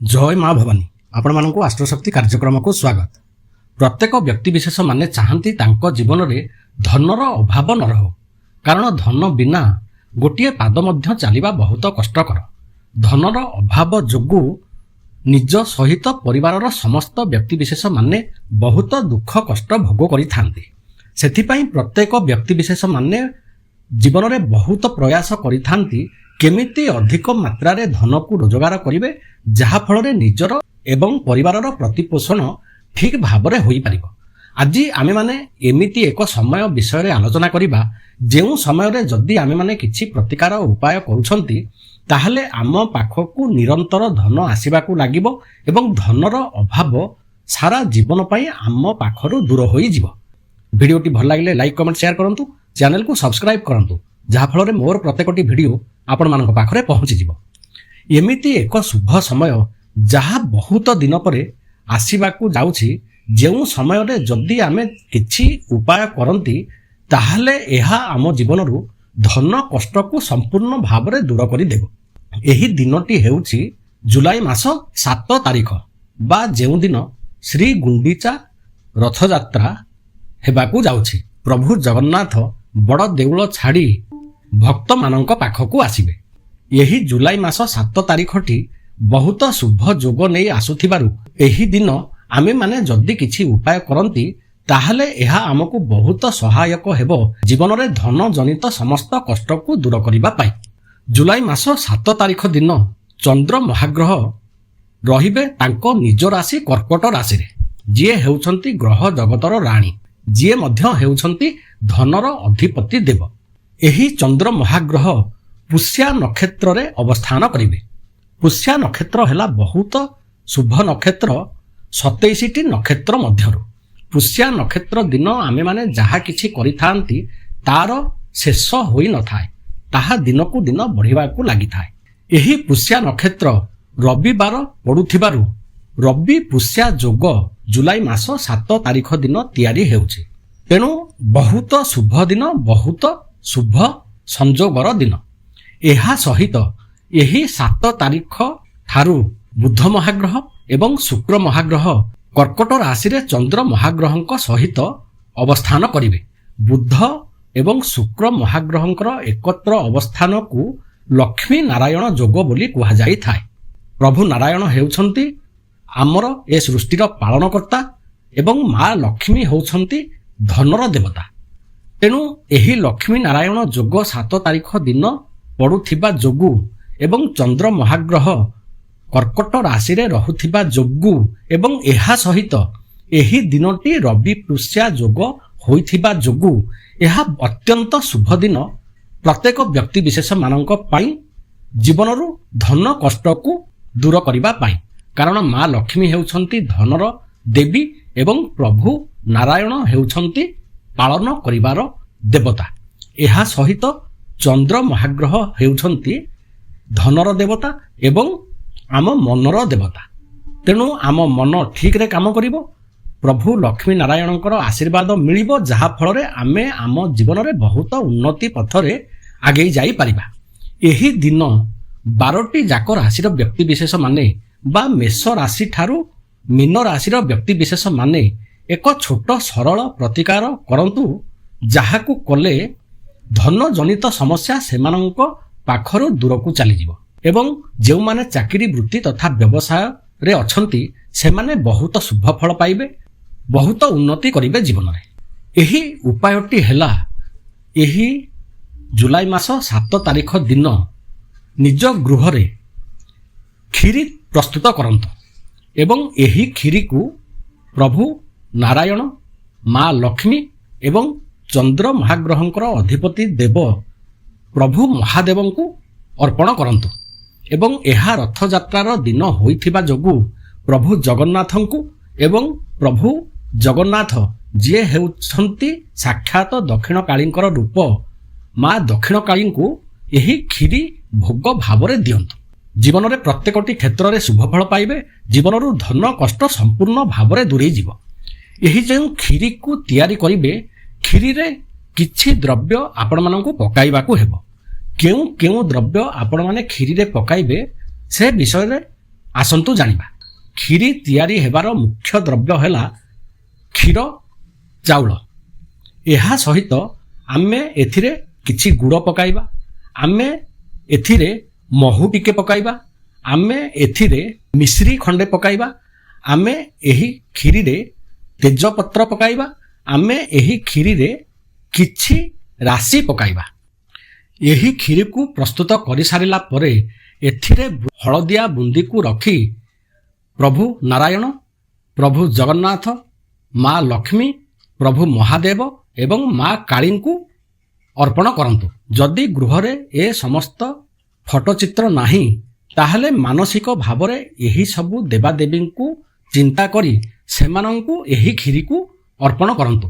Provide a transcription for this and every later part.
जय माँ भवानी आपण मानक आस्ट्रशक्ति कार्यक्रम को स्वागत। प्रत्येक व्यक्तिशेष माने चाहती तांको जीवन में धनर अभाव न रहो, कारण धन बिना गोटे पाद मध्य चलिबा बहुत कष्टकर। धनर अभाव जोगु निज सहित परिवार समस्त व्यक्तिशेष माने बहुत दुख कष्ट भोग करि थांती। सेथिपई प्रत्येक व्यक्तिशेष माने जीवन में बहुत प्रयास करि थांती केमिति अधिक मात्रा रे धन को रोजगार करिवे, जहा फल निजर एवं परिवार प्रतिपोषण ठीक भाव में होई परिबो। आज आमे माने एमिति एक समय विषय आलोचना करिबा जेउ समय रे जदि आमे माने किछि प्रतिकार उपाय करूछंती ताहले आम पाखकु निरंतर धन आसीबाकू लागिबो एवं धनर अभाव सारा जीवन पई आम पाखरु दूर होई जिवो। भिडियोटी भल लागिले लाइक कमेंट शेयर करंतु, चैनल को सब्सक्राइब करंतु, जहा फल रे मोर प्रत्येकटी भिडियो आपण मानक पाखरे पहुंची जिवो। एमिति एक शुभ समय जहा बहुत दिन परे आसीबाकू जाउछि, जेउ समय रे जदि आमे किछि उपाय करंती ताहले एहा आम जीवनरु धन कष्ट को संपूर्ण भाव में दूर कर देव। एही दिनटी हेउछि जुलाई मास 7 तारिख बा जेउ दिन श्री गुंडीचा रथ यात्रा हेबाकू जाउछि। प्रभु जगन्नाथ बड़ देउल छाड़ी भक्त मानक पाखकू आसिबे। यही जुलाई मास 7 तारिखटी बहुत शुभ जोग नहीं आसुथिबारु एही दिन आमे माने जदि किछि उपाय करंती ताहले एहा आमको बहुत सहायक हेबो जीवन रे धन जनित समस्त कष्ट को दूर करिबा पाई। जुलाई मास 7 तारिख दिन चंद्र महाग्रह रहिबे तांको निज राशि कर्कट राशि रे, जिए हेउछंती ग्रह जगतर राणी, जिए मध्य हेउछंती धनर अधिपति देव। एही चंद्र महाग्रह पुष्या नक्षत्र रे अवस्थान करिवे। पुष्या नक्षत्र हेला बहुत शुभ नक्षत्र 27टी नक्षत्र मध्यरु। पुष्या नक्षत्र दिन आमे माने जहा किछि करिथांती तार शेष होई न थाए, ताहा दिन को दिन बढ़िबा को लागि थाए। एही पुष्या नक्षत्र रविवार पडुथिबारु रवि पुष्या जोग जुलाई मास 7 तारिख दिन तयारी हेउछि। तेणु बहुत शुभ दिन, बहुत शुभ संजोगर दिन। एहा सहित यही 7 तारिख ठारू बुध महाग्रह एवं शुक्र महाग्रह कर्कट राशि रे चंद्र महाग्रहंक सहित अवस्थान करिवे। बुध एवं शुक्र महाग्रहंकर एकत्र अवस्थान को लक्ष्मी नारायण जोग बोली कुहा जाई थाए। प्रभु नारायण हेउछंती आमर ए सृष्टिर पालनकर्ता एवं मां लक्ष्मी होउछंती धनर देवता। तेणु एही लक्ष्मी नारायण जोग 7 तारिख दिन पड़ुथिबा जोगु एवं चंद्र महाग्रह कर्कट राशि रे रहुथिबा जोगु एवं एहा सहित एही दिनटी रवि पुष्या जोग होइथिबा जोगु एहा अत्यंत शुभ दिन प्रत्येक व्यक्ति विशेष मानक पाई जीवनरु धन कष्ट को दूर करिबा पाई। कारण मां लक्ष्मी हेउछंती धनर देवी एवं प्रभु नारायण हेउछंती पालन करिबार देवता। एहा सहित चंद्र महाग्रह हेउछंती धनर देवता एवं आम मनर देवता। तेणु आम मन ठीक रे काम करिवो, प्रभु लक्ष्मी नारायणकर आशीर्वाद मिलिबो, जहा फल रे आमे आम जीवन रे बहुत उन्नति पथरे आगे जाई परिबा। एही दिन 12टी जाक राशिर व्यक्ति विशेष माने बा मेष राशि ठारू मीन राशिर व्यक्ति विशेष माने एक छोट सरल प्रतिकार करंतु, जाहाकू कले धन जनित समस्या सेमानंक पाखरु दूर को चली जिवो। एवं जेउ माने चाकरी वृत्ति तथा व्यवसाय रे अछंती सेमाने बहुत शुभ फल पाइबे, बहुत उन्नति करिवे जीवन रे। एही उपायटी हेला एही जुलाई मास 7 तारिख दिन निज गृह रे खीरी प्रस्तुत करंतु एवं एही खीरी को प्रभु नारायण मां लक्ष्मी एवं चंद्र महाग्रहंकर अधिपति देव प्रभु महादेव को अर्पण करंतु। एवं एहा रथ यात्रार दिन होइथिबा जोगु प्रभु जगन्नाथ को एवं प्रभु जगन्नाथ जे हेउछंती साक्षात दक्षिण कालींकर रूप मां दक्षिण काली को एही खीरी भोग भाव रे दियंतु। जीवन रे प्रत्येकटी क्षेत्र रे शुभ फल पाइबे, जीवनरु धन कष्ट संपूर्ण भाव रे दूरे जिवो। एही जेउ खीरी को तयारी करिवे, खीरी रे किछि द्रव्य आपण मानकु पकाइबाकू हेबो। केउ केउ द्रव्य आपण माने खीरी रे पकाइबे से विषय रे ଆସନ୍ତୁ ଜାଣିବା। କ୍ଷୀରି ତିଆରି ହେବାର ମୁଖ୍ୟ ଦ୍ରବ୍ୟ ହେଲା କ୍ଷୀର, ଚାଉଳ। ଏହା ସହିତ ଆମେ ଏଥିରେ କିଛି ଗୁଡ଼ ପକାଇବା, ଆମେ ଏଥିରେ ମହୁ ଟିକେ ପକାଇବା, ଆମେ ଏଥିରେ ମିଶ୍ରି ଖଣ୍ଡେ ପକାଇବା, ଆମେ ଏହି କ୍ଷୀରିରେ ତେଜପତ୍ର ପକାଇବା, ଆମେ ଏହି କ୍ଷୀରିରେ କିଛି ରାଶି ପକାଇବା। ଏହି କ୍ଷୀରିକୁ ପ୍ରସ୍ତୁତ କରିସାରିଲା ପରେ ଏଥିରେ ହଳଦିଆ ବୁନ୍ଦିକୁ ରଖି ପ୍ରଭୁ ନାରାୟଣ, ପ୍ରଭୁ ଜଗନ୍ନାଥ, ମା ଲକ୍ଷ୍ମୀ, ପ୍ରଭୁ ମହାଦେବ ଏବଂ ମା କାଳୀଙ୍କୁ ଅର୍ପଣ କରନ୍ତୁ। ଯଦି ଗୃହରେ ଏ ସମସ୍ତ ଫଟୋଚିତ୍ର ନାହିଁ ତାହେଲେ ମାନସିକ ଭାବରେ ଏହି ସବୁ ଦେବାଦେବୀଙ୍କୁ ଚିନ୍ତା କରି ସେମାନଙ୍କୁ ଏହି କ୍ଷୀରିକୁ ଅର୍ପଣ କରନ୍ତୁ।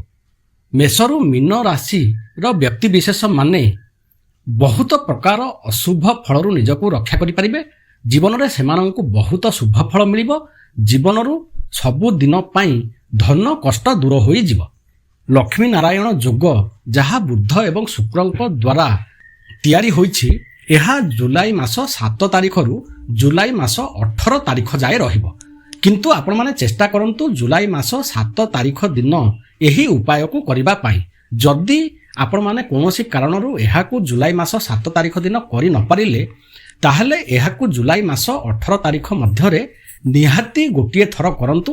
ମେଷରୁ ମୀନ ରାଶିର ବ୍ୟକ୍ତିବିଶେଷ ମାନେ ବହୁତ ପ୍ରକାର ଅଶୁଭ ଫଳରୁ ନିଜକୁ ରକ୍ଷା କରିପାରିବେ। ଜୀବନରେ ସେମାନଙ୍କୁ ବହୁତ ଶୁଭ ଫଳ ମିଳିବ। ଜୀବନରୁ ସବୁଦିନ ପାଇଁ ଧନ କଷ୍ଟ ଦୂର ହୋଇଯିବ। ଲକ୍ଷ୍ମୀ ନାରାୟଣ ଯୋଗ ଯାହା ବୁଧ ଏବଂ ଶୁକ୍ରଙ୍କ ଦ୍ୱାରା ତିଆରି ହୋଇଛି, ଏହା ଜୁଲାଇ ମାସ 7 ତାରିଖରୁ ଜୁଲାଇ ମାସ 18 ତାରିଖ ଯାଏ ରହିବ। କିନ୍ତୁ ଆପଣମାନେ ଚେଷ୍ଟା କରନ୍ତୁ ଜୁଲାଇ ମାସ 7 ତାରିଖ ଦିନ ଏହି ଉପାୟକୁ କରିବା ପାଇଁ। ଯଦି ଆପଣମାନେ କୌଣସି କାରଣରୁ ଏହାକୁ ଜୁଲାଇ ମାସ 7 ତାରିଖ ଦିନ କରି ନପାରିଲେ ତାହେଲେ ଏହାକୁ ଜୁଲାଇ ମାସ 18 ତାରିଖ ମଧ୍ୟରେ ନିହାତି ଗୋଟିଏ ଥର କରନ୍ତୁ।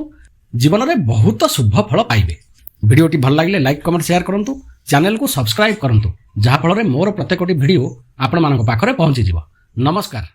ଜୀବନରେ ବହୁତ ଶୁଭ ଫଳ ପାଇବେ। ଭିଡ଼ିଓଟି ଭଲ ଲାଗିଲେ ଲାଇକ୍, କମେଣ୍ଟ, ସେୟାର କରନ୍ତୁ। ଚ୍ୟାନେଲକୁ ସବସ୍କ୍ରାଇବ୍ କରନ୍ତୁ, ଯାହାଫଳରେ ମୋର ପ୍ରତ୍ୟେକଟି ଭିଡ଼ିଓ ଆପଣମାନଙ୍କ ପାଖରେ ପହଞ୍ଚିଯିବ। ନମସ୍କାର।